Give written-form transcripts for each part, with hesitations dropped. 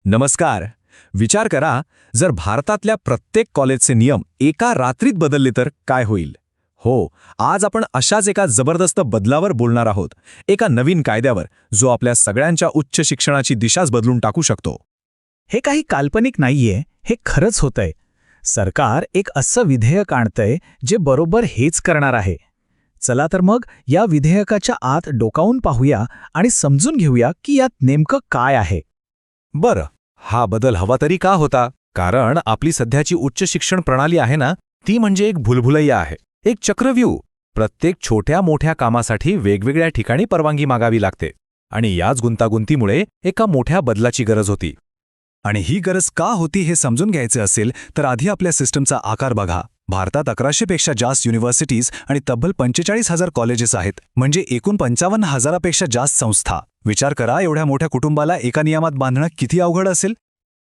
नमस्कार. विचार करा, जर भारतातल्या प्रत्येक कॉलेजचे नियम एका रात्रीत बदलले तर काय होईल? हो, आज आपण अशाच एका जबरदस्त बदलावर बोलणार आहोत. एका नवीन कायद्यावर, जो आपल्या सगळ्यांच्या उच्च शिक्षणाची दिशाच बदलून टाकू शकतो. हे काही काल्पनिक नाहीये, हे खरंच होतंय. सरकार एक असं विधेयक आणतंय जे बरोबर हेच करणार आहे. चला तर मग या विधेयकाच्या आत डोकावून पाहूया आणि समजून घेऊया की यात नेमकं काय आहे. बरं, हा बदल हवा तरी का होता? कारण आपली सध्याची उच्च शिक्षण प्रणाली आहे ना, ती म्हणजे एक भुलभुलैया आहे, एक चक्रव्यूह. प्रत्येक छोट्या मोठ्या कामासाठी वेगवेगळ्या ठिकाणी परवानगी मागावी लागते आणि याच गुंतागुंतीमुळे एका मोठ्या बदलाची गरज होती. आणि ही गरज का होती हे समजून घ्यायचे असेल तर आधी आपल्या सिस्टमचा आकार बघा. भारतात 1100पेक्षा जास्त युनिव्हर्सिटीज आणि तब्बल 45,000 कॉलेजेस आहेत, म्हणजे एकूण 55,000पेक्षा जास्त संस्था. विचार करा, एवढ्या मोठ्या कुटुंबाला एका नियमात बांधणं किती अवघड असेल.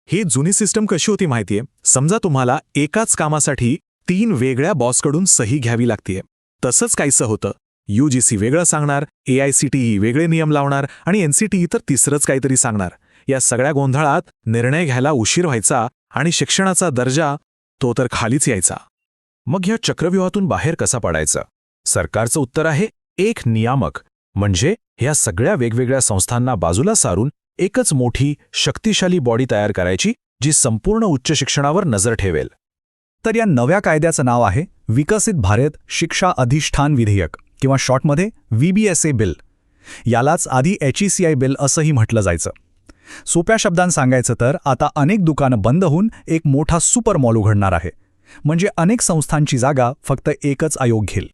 ही जुनी सिस्टम कशी होती माहितीये? समजा तुम्हाला एकाच कामासाठी 3 वेगळ्या बॉसकडून सही घ्यावी लागतीये. तसंच काहीसं होतं. UGC वेगळं सांगणार, AICTE वेगळे नियम लावणार आणि NCTE तर तिसरंच काहीतरी सांगणार. या सगळ्या गोंधळात निर्णय घ्यायला उशीर व्हायचा आणि शिक्षणाचा दर्जा तो तर खालीच यायचा. मग ह्या चक्रव्यूहातून बाहेर कसा पडायचं? सरकारचं उत्तर आहे एक नियामक, म्हणजे ह्या सगळ्या वेगवेगळ्या संस्थांना बाजूला सारून एकच मोठी शक्तिशाली बॉडी तयार करायची, जी संपूर्ण उच्च शिक्षणावर नजर ठेवेल. तर या नव्या कायद्याचं नाव आहे विकसित भारत शिक्षा अधिष्ठान विधेयक, किंवा शॉर्टमध्ये VBSA बिल. यालाच आधी HECI बिल असंही म्हटलं जायचं. सोप्या शब्दांत सांगायचं तर आता अनेक दुकानं बंद होऊन एक मोठा सुपर मॉल उघडणार आहे. म्हणजे अनेक संस्थांची जागा फक्त एकच आयोग घेईल.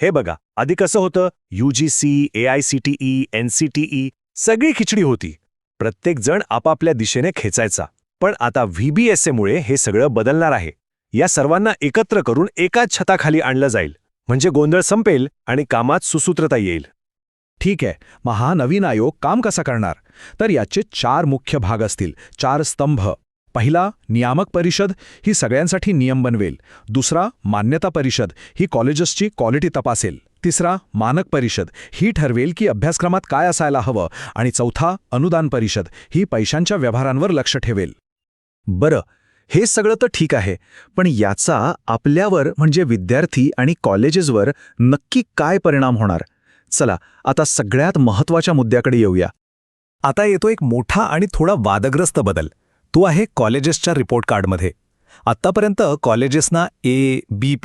हे बघा, आधी कसं होतं? UGC, AICTE, NCTE सगळी खिचडी होती. प्रत्येक जण आपापल्या दिशेने खेचायचा. पण आता VBSA मुळे हे सगळं बदलणार आहे. या सर्वांना एकत्र करून एकाच छताखाली आणलं जाईल. म्हणजे गोंधळ संपेल आणि कामात सुसूत्रता येईल. ठीक आहे, मग हा नवीन आयोग काम कसा करणार? तर याचे 4 मुख्य भाग असतील, 4 स्तंभ. पहिला, नियामक परिषद, ही सगळ्यांसाठी नियम बनवेल. दुसरा, मान्यता परिषद, ही कॉलेजेसची क्वालिटी तपासेल. तिसरा, मानक परिषद, ही ठरवेल की अभ्यासक्रमात काय असायला हवं. आणि चौथा, अनुदान परिषद, ही पैशांच्या व्यवहारांवर लक्ष ठेवेल. बरं, हे सगळं तर ठीक आहे, पण याचा आपल्यावर म्हणजे विद्यार्थी आणि कॉलेजेसवर नक्की काय परिणाम होणार? चला, आता सगळ्यात महत्त्वाच्या मुद्द्याकडे येऊया. आता येतो एक मोठा आणि थोडा वादग्रस्त बदल. तो आहे कॉलेजेसच्या रिपोर्ट कार्डमध्ये. आत्तापर्यंत कॉलेजेसना A, B++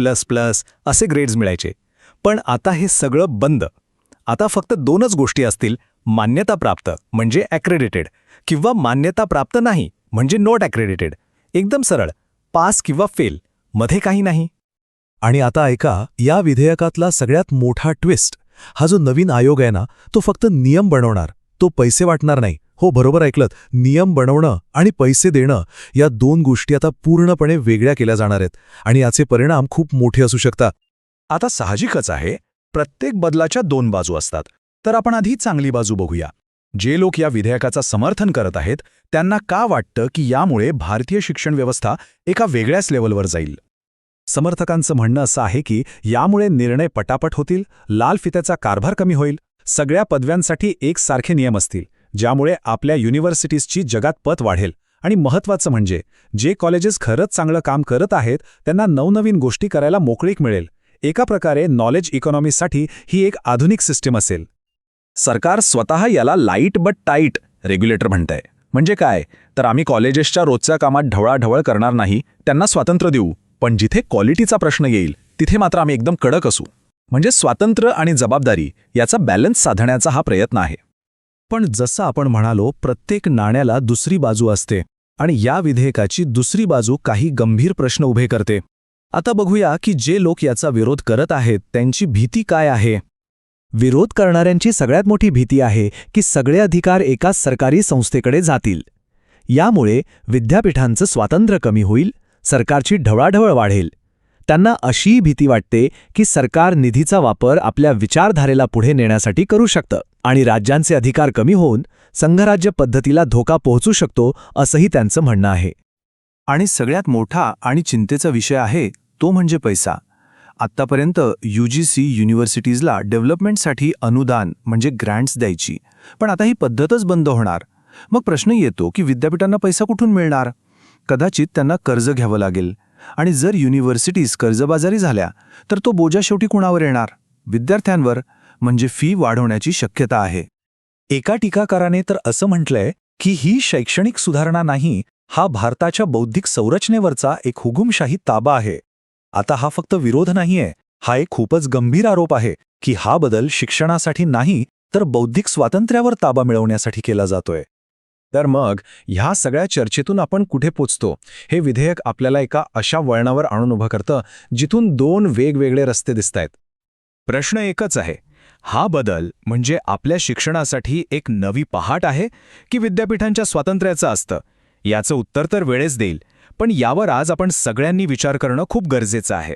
असे ग्रेड्स मिळायचे. पण आता हे सगळं बंद. आता फक्त 2च गोष्टी असतील, मान्यताप्राप्त म्हणजे ॲक्रेडिटेड, किंवा मान्यताप्राप्त नाही म्हणजे नॉट ॲक्रेडिटेड. एकदम सरळ, पास किंवा फेल, मध्ये काही नाही. आणि आता ऐका, या विधेयकातला सगळ्यात मोठा ट्विस्ट. हा जो नवीन आयोग आहे ना, तो फक्त नियम बनवणार, तो पैसे वाटणार नाही. हो, बरोबर ऐकलत, नियम बनवणं आणि पैसे देणं या 2 गोष्टी आता पूर्णपणे वेगळ्या केल्या जाणार आहेत आणि याचे परिणाम खूप मोठे असू शकतात. आता साहजिकच आहे, प्रत्येक बदलाच्या 2 बाजू असतात. तर आपण आधी चांगली बाजू बघूया. जे लोक या विधेयकाचा समर्थन करत आहेत त्यांना का वाटतं की यामुळे भारतीय शिक्षण व्यवस्था एका वेगळ्याच लेवलवर जाईल? समर्थकांचं म्हणणं असं आहे की यामुळे निर्णय पटापट होतील, लाल फित्याचा कारभार कमी होईल, सगळ्या पदव्यांसाठी एकसारखे नियम असतील, ज्यामुळे आपल्या युनिव्हर्सिटीजची जगात पत वाढेल. आणि महत्त्वाचं म्हणजे जे कॉलेजेस खरंच चांगलं काम करत आहेत त्यांना नवनवीन गोष्टी करायला मोकळीक मिळेल. एका प्रकारे नॉलेज इकॉनॉमीसाठी ही एक आधुनिक सिस्टीम असेल. सरकार स्वतः याला लाईट बट टाईट रेग्युलेटर म्हणतंय. म्हणजे काय? तर आम्ही कॉलेजेसच्या रोजच्या कामात ढवळाढवळ करणार नाही, त्यांना स्वातंत्र्य देऊ, पण जिथे क्वालिटीचा प्रश्न येईल तिथे मात्र आम्ही एकदम कडक असू. म्हणजे स्वातंत्र्य आणि जबाबदारी याचा बॅलन्स साधण्याचा हा प्रयत्न आहे. पण जसं आपण म्हणालो, प्रत्येक नाण्याला दुसरी बाजू असते आणि या विधेयकाची दुसरी बाजू काही गंभीर प्रश्न उभे करते. आता बघूया की जे लोक याचा विरोध करत आहेत त्यांची भीती काय आहे. विरोध करणाऱ्यांची सगळ्यात मोठी भीती आहे की सगळे अधिकार एकाच सरकारी संस्थेकडे जातील. यामुळे विद्यापीठांचं स्वातंत्र्य कमी होईल, सरकारची ढवळाढवळ वाढेल. त्यांना अशी भीती वाटते की सरकार निधीचा वापर आपल्या विचारधारेला पुढे नेण्यासाठी करू शकतं आणि राज्यांचे अधिकार कमी होऊन संघराज्य पद्धतीला धोका पोहोचू शकतो, असंही त्यांचं म्हणणं आहे. आणि सगळ्यात मोठा आणि चिंतेचा विषय आहे तो म्हणजे पैसा. आत्तापर्यंत UGC युनिव्हर्सिटीजला डेव्हलपमेंटसाठी अनुदान म्हणजे ग्रँट्स द्यायची, पण आता ही पद्धतच बंद होणार. मग प्रश्न येतो की विद्यापीठांना पैसा कुठून मिळणार? कदाचित त्यांना कर्ज घ्यावं लागेल. आणि जर युनिव्हर्सिटीज कर्जबाजारी झाल्या तर तो बोजा शेवटी कुणावर येणार? विद्यार्थ्यांवर. म्हणजे फी वाढवण्याची शक्यता आहे. एका टीकाकाराने तर असं म्हटलंय की ही शैक्षणिक सुधारणा नाही, हा भारताच्या बौद्धिक संरचनेवरचा एक हुकुमशाही ताबा आहे. आता हा फक्त विरोध नाहीये, हा एक खूपच गंभीर आरोप आहे की हा बदल शिक्षणासाठी नाही तर बौद्धिक स्वातंत्र्यावर ताबा मिळवण्यासाठी केला जातोय. तर मग ह्या सगळ्या चर्चेतून आपण कुठे पोचतो? हे विधेयक आपल्याला एका अशा वळणावर आणून उभं करतं जिथून दोन वेगवेगळे रस्ते दिसतायत. प्रश्न एकच आहे, हा बदल म्हणजे आपल्या शिक्षणासाठी एक नवी पहाट आहे की विद्यापीठांच्या स्वातंत्र्याचं असतं? याचं उत्तर तर वेळेच देईल, पण यावर आज आपण सगळ्यांनी विचार करणं खूप गरजेचं आहे.